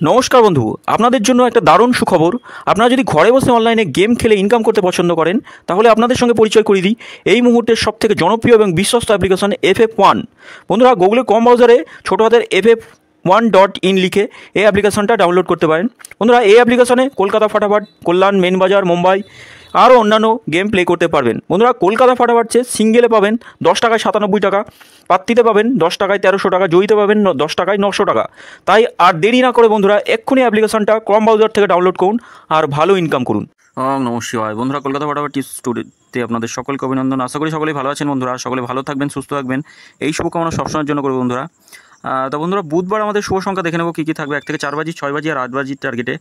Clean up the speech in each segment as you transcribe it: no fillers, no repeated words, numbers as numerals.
নমস্কার বন্ধু, আপনাদের জন্য একটা দারুণ সুখবর। আপনারা যদি ঘরে বসে অনলাইনে গেম খেলে ইনকাম করতে পছন্দ করেন, তাহলে আপনাদের সঙ্গে পরিচয় করিয়ে দিই এই মুহূর্তের সবথেকে জনপ্রিয় এবং বিশ্বস্ত অ্যাপ্লিকেশন FF1। বন্ধুরা, গুগলের কম ব্রাউজারে ছোটো হাতের FF1.in লিখে এই অ্যাপ্লিকেশনটা ডাউনলোড করতে পারেন। বন্ধুরা, এই অ্যাপ্লিকেশনে কলকাতা ফাটাফাট, কল্যাণ, মেন বাজার, মুম্বাই আরও অন্যান্য গেম প্লে করতে পারবেন। বন্ধুরা, কলকাতা ফাটাফাট সিঙ্গেলে পাবেন 10 টাকায় 97 টাকা, পাত্তিতে পাবেন 10 টাকায় 1300 টাকা, জয়ীতে পাবেন 10 টাকায় 900 টাকা। তাই আর দেরি না করে বন্ধুরা এক্ষুনি অ্যাপ্লিকেশনটা ক্রম ব্রাউজার থেকে ডাউনলোড করুন আর ভালো ইনকাম করুন। নমস্কার বন্ধুরা, কলকাতা ফাটাফাট স্টুডিওতে আপনাদের সকলকে অভিনন্দন। আশা করি সকলেই ভালো আছেন বন্ধুরা, সকলে ভালো থাকবেন, সুস্থ থাকবেন, এই শুভকামনা সবসময়ের জন্য করবো বন্ধুরা। তো বন্ধুরা, বুধবার আমাদের শুভ সংখ্যা দেখে নেবো কী কী থাকবে 1 থেকে 4 বাজি, 6 বাজি আর 8 বাজির টার্গেটে।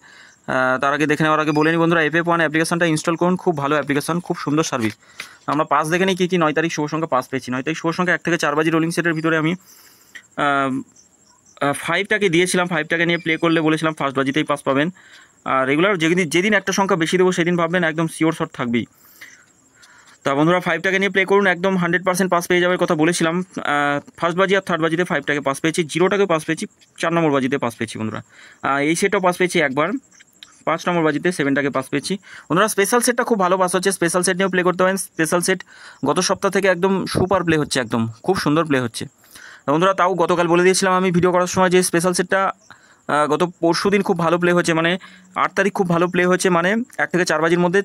তার আগে দেখে নেওয়ার আগে বলে নিই বন্ধুরা, FF1 অ্যাপ্লিকেশনটা ইনস্টল করুন, খুব ভালো অ্যাপ্লিকেশন, খুব সুন্দর সার্ভিস। আমরা পাস দেখে নিই কী কী 9 তারিখ শুভ সংখ্যা পাস পেয়েছি। 9 তারিখ শুভ সংখ্যা 1 থেকে 4 বাজি রোলিং সেটের ভিতরে আমি 5টাকে দিয়েছিলাম। 5টাকে নিয়ে প্লে করলে বলেছিলাম ফার্স্ট বাজিতেই পাস পাবেন। আর রেগুলার যেদিন একটা সংখ্যা বেশি দেবো সেদিন ভাববেন একদম শিওর শট থাকবেই। তা বন্ধুরা, 5টাকে নিয়ে প্লে করুন, একদম 100% পাস পেয়ে যাওয়ার কথা বলেছিলাম। ফার্স্ট বাজি আর থার্ড বাজিতে 5টাকে পাস পেয়েছি, 0টাকে পাস পেয়েছি, 4 নম্বর বাজিতে পাস পেয়েছি বন্ধুরা। এই সেটটাও পাস পেয়েছি একবার, 5 নম্বর বাজিতে 7টাকে পাস পেয়েছি বন্ধুরা। স্পেশাল সেটটা খুব ভালো পাস হচ্ছে, স্পেশাল সেট নিয়েও প্লে করতে পারেন। স্পেশাল সেট গত সপ্তাহ থেকে একদম সুপার প্লে হচ্ছে, একদম খুব সুন্দর প্লে হচ্ছে বন্ধুরা। তাও গতকাল বলে দিয়েছিলাম আমি ভিডিও করার সময় যে স্পেশাল সেটটা গত পরশু দিন খুব ভালো প্লে হচ্ছে, মানে 8 তারিখ খুব ভালো প্লে হচ্ছে, মানে 1 থেকে 4 বাজির মধ্যে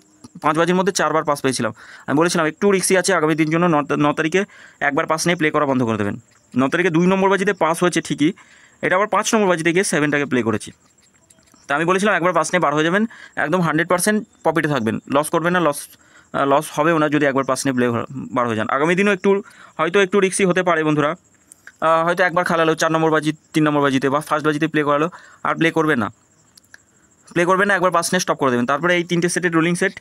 5 বাজির মধ্যে 4 বার পাস পেয়েছিলাম। আমি বলেছিলাম একটু রিক্সি আছে, আগামী দিন জন্য 9 তারিখে একবার পাস নিয়ে প্লে করা বন্ধ করে দেবেন। 9 তারিখে 2 নম্বর বাজিতে পাস হয়েছে ঠিকই, এটা আবার 5 নম্বর বাজিতে গিয়ে 7টাকে প্লে করেছি। তা আমি বলেছিলাম একবার পাস নিয়ে বার হয়ে যাবেন, একদম 100% প্রফিটে থাকবেন, লস করবেন না, লস হবেও না যদি একবার পাস নিয়ে প্লে বার হয়ে যান। আগামী দিনও হয়তো একটু রিক্সি হতে পারে বন্ধুরা, হয়তো একবার খেলালো 4 নম্বর বাজি, 3 নম্বর বাজিতে বা ফার্স্ট বাজিতে প্লে করালো, আর প্লে করবেন না, একবার পাস নিয়ে স্টপ করে দেবেন। তারপরে এই 3টে সেটের রোলিং সেট,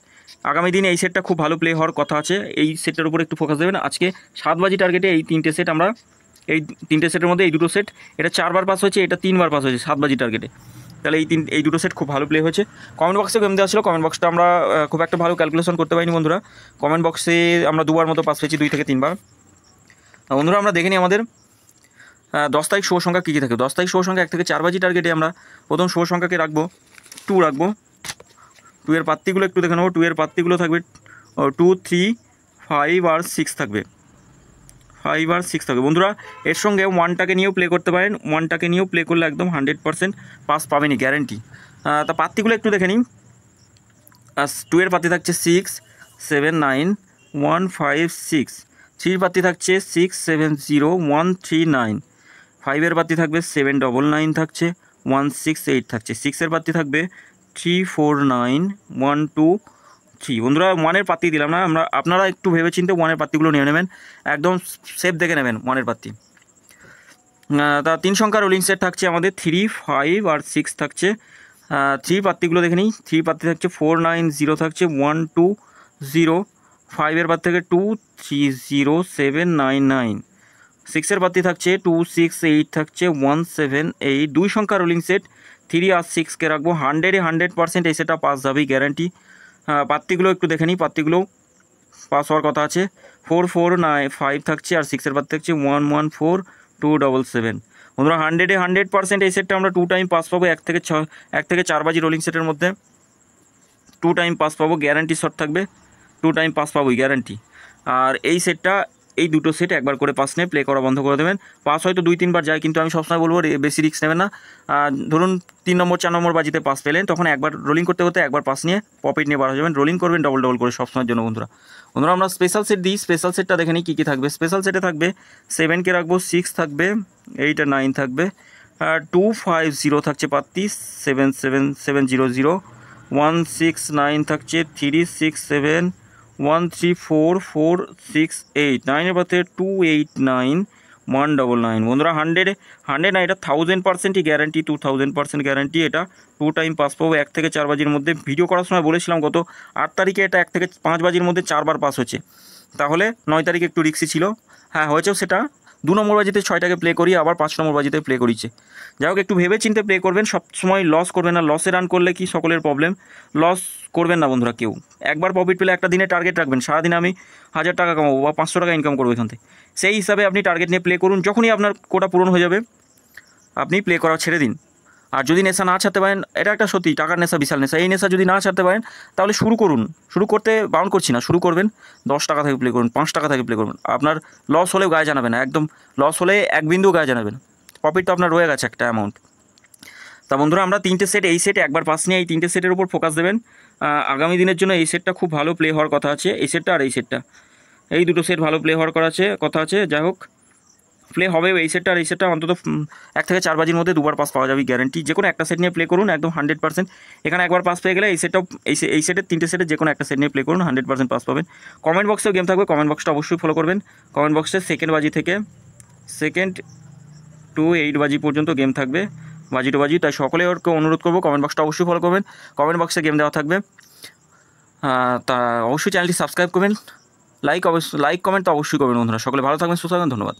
আগামী দিনে এই সেটটা খুব ভালো প্লে হওয়ার কথা আছে, এই সেটটার উপর একটু ফোকাস দেবেন। আজকে 7 বাজি টার্গেটে এই 3টে সেট, আমরা এই 3টে সেটের মধ্যে এই দুটো সেট, এটা 4 বার পাস হয়েছে, এটা 3 বার পাস হয়েছে 7 বাজি টার্গেটে। তাহলে এই দুটো সেট খুব ভালো প্লে হয়েছে। কমেন্ট বক্সে গেম দেওয়া ছিল, কমেন্ট বক্সটা আমরা খুব একটা ভালো ক্যালকুলেশন করতে পারিনি বন্ধুরা। কমেন্ট বক্সে আমরা 2বার মতো পাস পেয়েছি, 2 থেকে 3 বার। বন্ধুরা, আমরা দেখে নিই আমাদের 10 তারিখ শুভ সংখ্যা কী কী থাকে। 10 তারিখ শুভ সংখ্যা 1 থেকে 4 বাজি টার্গেটে আমরা প্রথম শুভ সংখ্যাকে রাখবো 2 রাখবো। 2 এর পাত্তিগুলো একটু দেখে নেবো। 2 এর পাত্তিগুলো থাকবে 2, 3, 5 আর 6 থাকবে, 5 আর 6 থাকবে বন্ধুরা। এর সঙ্গে 1টাকে নিয়েও প্লে করতে পারেন, 1টাকে নিয়েও প্লে করলে একদম 100% পাস পাবেনই, গ্যারেন্টি। তা পাত্তিগুলো একটু দেখে নিন। 2 এর পাত্তি থাকছে 6, 7, 9, 1, 5, 6। 3 পাত্তি থাকছে 6, 7, 0, 1, 3, 9। 5-এর পাত্তি থাকবে 7, 9, 9 থাকছে, 1, 6, 8 থাকছে। 6-এর পাত্তি থাকবে 3, 4, 9, 1, 2, 3 বন্ধুরা। 1-এর পাত্তি দিলাম না, আপনারা একটু ভেবে চিন্তে 1-এর পাত্তিগুলো নিয়ে নেবেন, একদম সেফ দেখে নেবেন 1-এর পাত্তি। তা 3 সংখ্যার রোলিং সেট থাকছে আমাদের 3, 5 আর 6 থাকছে। 3 পাত্তিগুলো দেখে নিই। 3 পাত্তি থাকছে 4, 9, 0 থাকছে, 1, 2, 0। 5-এর পাত্তি থাকে 2, 3, 0, 7, 9, 9। 6-এর পাত্তি থাকছে 2, 6, 8 থাকছে, 1, 7, 8। 2 সংখ্যা রোলিং সেট 3 আর 6কে রাখবো। 100% এই সেটটা পাস যাবেই, গ্যারান্টি। পাত্তিগুলো একটু দেখে নিই, পাত্তিগুলো পাস হওয়ার কথা আছে। 4, 4, 9, 5 থাকছে, আর 6-এর পাত্তি থাকছে 1, 1, 4, 2, 7, 7 বন্ধুরা। 100% এই সেটটা আমরা 2 টাইম পাস পাবো। 1 থেকে 4 বাজি রোলিং সেটের মধ্যে 2 টাইম পাস পাবো, গ্যারান্টি শট থাকবে, 2 টাইম পাস পাবোই, গ্যারান্টি। আর এই সেটটা, এই দুটো সেট একবার করে পাস নিয়ে প্লে করা বন্ধ করে দেবেন। পাস হয়তো 2-3 বার যায়, কিন্তু আমি সবসময় বলবো বেশি রিস্ক নেবেন না। ধরুন 3 নম্বর 4 নম্বর বাজিতে পাস পেলেন, তখন একবার রোলিং করতে একবার পাস নিয়ে প্রফিট নিয়ে বার হয়ে যাবেন। রোলিং করবেন ডবল করে সবসময়ের জন্য বন্ধুরা। আমরা স্পেশাল সেট দিই, স্পেশাল সেটটা দেখে নিই কী কী থাকবে। স্পেশাল সেটে থাকবে 7কে রাখবো, 6 থাকবে, 8 আর 9 থাকবে, 2, 5, 0 থাকছে পাত্তি, 7, 7, 7, 0, 0, 1, 6, 9 থাকছে, 3, 6, 7, 1, 3, 4, 4, 6, 8। 9-এর পাতে 2, 8, 9, 1, 9, 9 বন্ধুরা। 100 না, এটা 1000%ই গ্যারান্টি, 2000% গ্যারান্টি। এটা 2 টাইম পাস পাবো 1 থেকে 4 বাজির মধ্যে। ভিডিও করার সময় বলেছিলাম গত 8 তারিখে এটা 1 থেকে 5 বাজির মধ্যে 4 বার পাস হয়েছে, তাহলে 9 তারিখে একটু রিক্সি ছিল, হ্যাঁ হয়েছেও সেটা। 2 নম্বর বাজিতে 6টাকে প্লে করি, আবার 5 নম্বর বাজিতে প্লে করিছে। যাই হোক, একটু ভেবে চিন্তে প্লে করবেন, সব সময় লস করবেন না। লসে রান করলে কি সকলের প্রবলেম, লস করবেন না বন্ধুরা কেউ। একবার প্রফিট পেলে একটা দিনে টার্গেট রাখবেন, সারাদিনে আমি 1000 টাকা কামাবো বা 500 টাকা ইনকাম করবো এখান থেকে, সেই হিসাবে আপনি টার্গেট নিয়ে প্লে করুন। যখনই আপনার কোটা পূরণ হয়ে যাবে আপনি প্লে করা ছেড়ে দিন। আর যদি নেশা না ছাড়তে পারেন, এটা একটা সত্যি টাকার নেশা, বিশাল নেশা, এই নেশা যদি না ছাড়তে পারেন তাহলে শুরু করুন। শুরু করতে বারণ করছি না, শুরু করবেন, 10 টাকা থেকে প্লে করুন, 5 টাকা থেকে প্লে করুন। আপনার লস হলেও গায়ে জানাবে না, একদম লস হলে এক বিন্দু গায়ে জানাবেন, প্রফিট তো আপনার রয়ে গেছে একটা অ্যামাউন্ট। তা বন্ধুরা, আমরা 3টে সেট, এই সেটে একবার পাস নিয়ে এই 3টে সেটের উপর ফোকাস দেবেন। আগামী দিনের জন্য এই সেটটা খুব ভালো প্লে হওয়ার কথা আছে, এই সেটটা আর এই সেটটা, এই দুটো সেট ভালো প্লে হওয়ার কথা আছে। যাই হোক, প্লে হবে এই সেটটা আর এই সেটটা, অন্তত 1 থেকে 4 বাজির মধ্যে 2বার পাস পাওয়া যাবে গ্যারেন্টি। যে কোনো একটা সেট নিয়ে প্লে করুন, একদম 100%। এখানে একবার পাস পেয়ে গেলে এই সেটটাও, এই সেটের 3টে সেটের যে কোনো একটা সেট নিয়ে প্লে করুন, 100% পাস পাবেন। কমেন্ট বক্সেও গেম থাকবে, কমেন্ট বক্সটা অবশ্যই ফলো করবেন। কমেন্ট বক্সে সেকেন্ড বাজি থেকে সেকেন্ড টু 8 বাজি পর্যন্ত গেম থাকবে, বাজি টু বাজি। তাই সকলে ওরকে অনুরোধ করবো কমেন্ট বক্সটা অবশ্যই ফলো করবেন, কমেন্ট বক্সে গেম দেওয়া থাকবে। তা অবশ্যই চ্যানেলটি সাবস্ক্রাইব করবেন, লাইক কমেন্ট তো অবশ্যই করবেন বন্ধুরা। সকলে ভালো থাকবেন, সুস্থ থাকবেন, ধন্যবাদ।